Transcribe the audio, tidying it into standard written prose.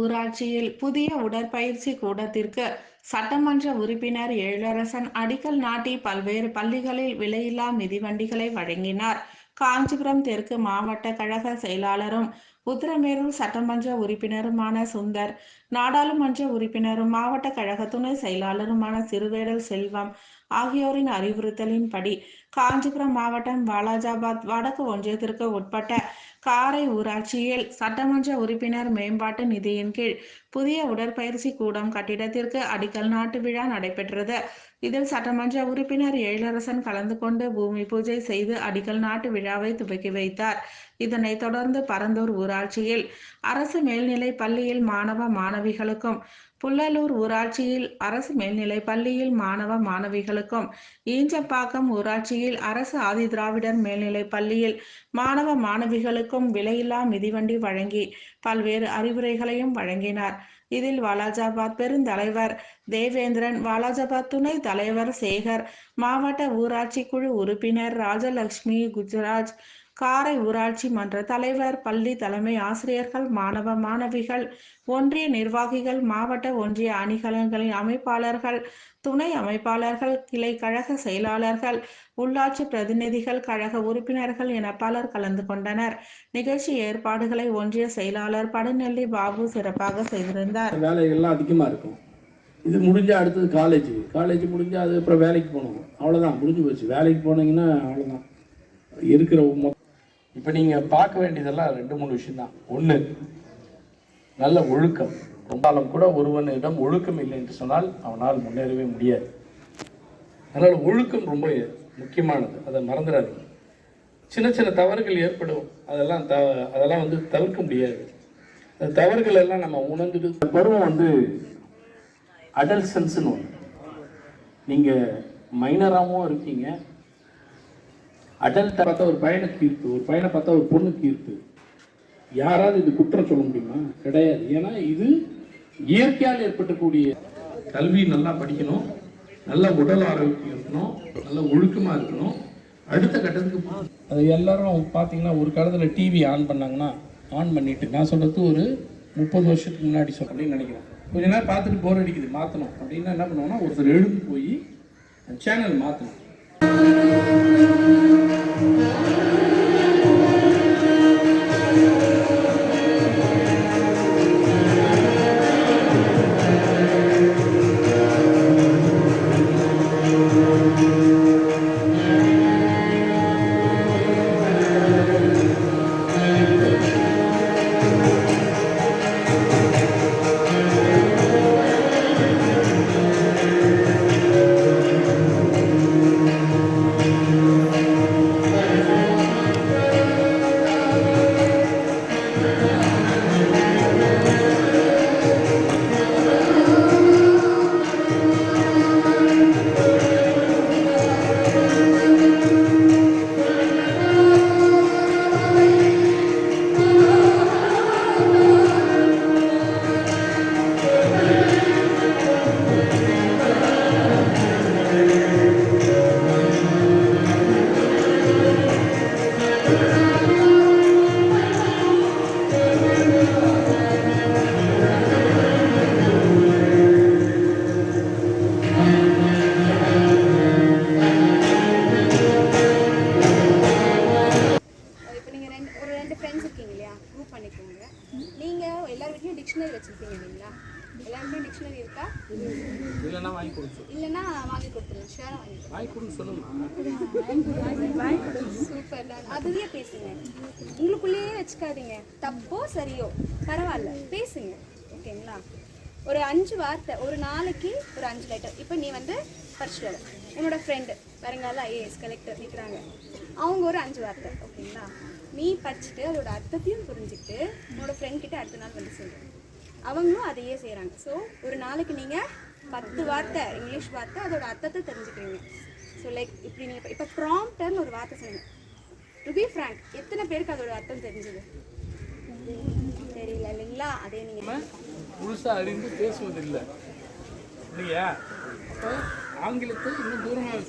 ஊராட்சியில் புதிய உடற்பயிற்சி கூடத்திற்கு சட்டமன்ற உறுப்பினர் எழிலரசன் அடிக்கல் நாட்டி பல்வேறு பள்ளிகளில் விலையில்லா மிதிவண்டிகளை வழங்கினார். காஞ்சிபுரம் தெற்கு மாவட்ட கழக செயலாளரும் உத்திரமேரூர் சட்டமன்ற உறுப்பினருமான சுந்தர், நாடாளுமன்ற உறுப்பினரும் மாவட்ட கழக துணை செயலாளருமான சிறுவேடல் செல்வம் ஆகியோரின் அறிவுறுத்தலின்படி காஞ்சிபுரம் மாவட்டம் வாலாஜாபாத் வடக்கு ஒன்றியத்திற்கு உட்பட்ட காரை ஊராட்சியில் சட்டமன்ற உறுப்பினர் மேம்பாட்டு நிதியின் கீழ் புதிய உடற்பயிற்சி கூடம் கட்டிடத்திற்கு அடிக்கல் நாட்டு விழா நடைபெற்றது. இதில் சட்டமன்ற உறுப்பினர் எழிலரசன் கலந்து கொண்டு பூமி பூஜை செய்து அடிக்கல் நாட்டு விழாவை துவக்கி வைத்தார். இதனைத் தொடர்ந்து பரந்தூர் ஊராட்சியில் அரசு மேல்நிலை பள்ளியில் மாணவ மாணவிகளுக்கும், புள்ளலூர் ஊராட்சியில் அரசு மேல்நிலை பள்ளியில் மாணவ மாணவிகளுக்கும், ஈஞ்சப்பாக்கம் ஊராட்சியில் அரசு ஆதிதிராவிடர் மேல்நிலை பள்ளியில் மாணவ மாணவிகளுக்கும் விலையில்லா மிதிவண்டி வழங்கி பல்வேறு அறிவுரைகளையும் வழங்கினார். இதில் வாலாஜாபாத் பெருந்தலைவர் தேவேந்திரன், வாலாஜாபாத் துணை தலைவர் சேகர், மாவட்ட ஊராட்சி குழு உறுப்பினர் ராஜலட்சுமி, குஜராஜ், காரை ஊராட்சி மன்ற தலைவர், பள்ளி தலைமை ஆசிரியர்கள், மாணவ மாணவிகள், ஒன்றிய நிர்வாகிகள், மாவட்ட ஒன்றிய அணிகளின் அமைப்பாளர்கள், துணை அமைப்பாளர்கள், கிளை கழக செயலாளர்கள், உள்ளாட்சி பிரதிநிதிகள், கழக உறுப்பினர்கள் என பலர் கலந்து கொண்டனர். நிகழ்ச்சி ஏற்பாடுகளை ஒன்றிய செயலாளர் படுநெல்லி பாபு சிறப்பாக செய்திருந்தார். வேலைகள்லாம் அதிகமாக இருக்கும். இது முடிஞ்சால் அடுத்தது காலேஜ் முடிஞ்சால் அது அப்புறம் வேலைக்கு போகணும். அவ்வளோதான், முடிஞ்சு போச்சு. வேலைக்கு போனீங்கன்னா அவ்வளோதான் இருக்கிற. இப்போ நீங்கள் பார்க்க வேண்டியதெல்லாம் 2-3 விஷயம்தான். ஒன்று, நல்ல ஒழுக்கம். ரொம்பாலும் கூட ஒருவனிடம் ஒழுக்கம் இல்லை என்று சொன்னால் அவனால் முன்னேறவே முடியாது. அதனால் ஒழுக்கம் ரொம்ப முக்கியமானது, அதை மறந்துடாதீங்க. சின்ன சின்ன தவறுகள் ஏற்படும், அதெல்லாம் வந்து தவிர்க்க முடியாது. அந்த தவறுகள் எல்லாம் நம்ம உணர்ந்துட்டு பருவம் அடல்சன்ஸ்னு ஒன்று. நீங்கள் மைனராகவும் இருக்கீங்க, அடல்ட்டை பார்த்தா ஒரு பையனை கீர்த்து, ஒரு பையனை பார்த்தா ஒரு பொண்ணு கீர்த்து. யாராவது இது குற்றம் சொல்ல முடியுமா? கிடையாது. ஏன்னா இது இயற்கையால் ஏற்பட்டக்கூடிய. கல்வி நல்லா படிக்கணும், நல்ல உடல் ஆரோக்கியம் இருக்கணும், நல்ல ஒழுக்கமாக இருக்கணும். அடுத்த கட்டத்துக்கு அது எல்லாரும் பார்த்தீங்கன்னா ஒரு காலத்தில் டிவி ஆன் பண்ணாங்கன்னா ஆன் பண்ணிட்டு, நான் சொல்கிறது ஒரு 30 வருஷத்துக்கு முன்னாடி அப்படின்னு நினைக்கிறேன். கொஞ்ச நேரம் பார்த்துட்டு போர் அடிக்குது, மாற்றணும் அப்படின்னா என்ன பண்ணுவோம்னா ஒருத்தர் எழுந்து போய் சேனல் மாற்றணும். டிக்ஷனரி வச்சிருப்பீங்க இல்லைங்களா? எல்லாருமே டிக்ஷனரி இருக்கா? இல்லைன்னா வாங்கி கொடுத்து, இல்லைன்னா வாங்கி கொடுத்துருங்க. ஷேராக வாங்கி கொடுங்க. சூப்பர் தான். அதுலேயே பேசுங்க, உங்களுக்குள்ளேயே வச்சுக்காதீங்க. தப்போ சரியோ பரவாயில்ல, பேசுங்க. ஓகேங்களா? ஒரு 5 வார்த்தை, ஒரு நாளைக்கு ஒரு 5 லெட்டர். இப்போ நீ படிச்சுட்டு வர, உன்னோட ஃப்ரெண்டு வருங்கால ஐஏஎஸ் கலெக்டர் நிற்கிறாங்க, அவங்க ஒரு 5 வார்த்தை. ஓகேங்களா? நீ படிச்சுட்டு அதோட அர்த்தத்தையும் புரிஞ்சுக்கிட்டு உன்னோட ஃப்ரெண்ட் கிட்ட அடுத்த நாள் சொல்கிறேன். அவங்களும் அதையே செய்கிறாங்க. ஸோ ஒரு நாளைக்கு நீங்கள் 10 வார்த்தை இங்கிலீஷ் வார்த்தை அதோட அர்த்தத்தை தெரிஞ்சுக்கிறீங்க. ஸோ லைக் இப்படி நீங்கள் இப்போ ப்ராம்ப்டர்னு ஒரு வார்த்தை செய்யணும். டு பி ஃப்ராங்க், எத்தனை பேருக்கு அதோட அர்த்தம் தெரிஞ்சது? தெரியல இல்லைங்களா? அதே நீங்கள் முழுசாக அறிந்து பேசுவதில்லை இல்லையா? அப்போ ஆங்கிலத்தை இன்னும் தூரமாக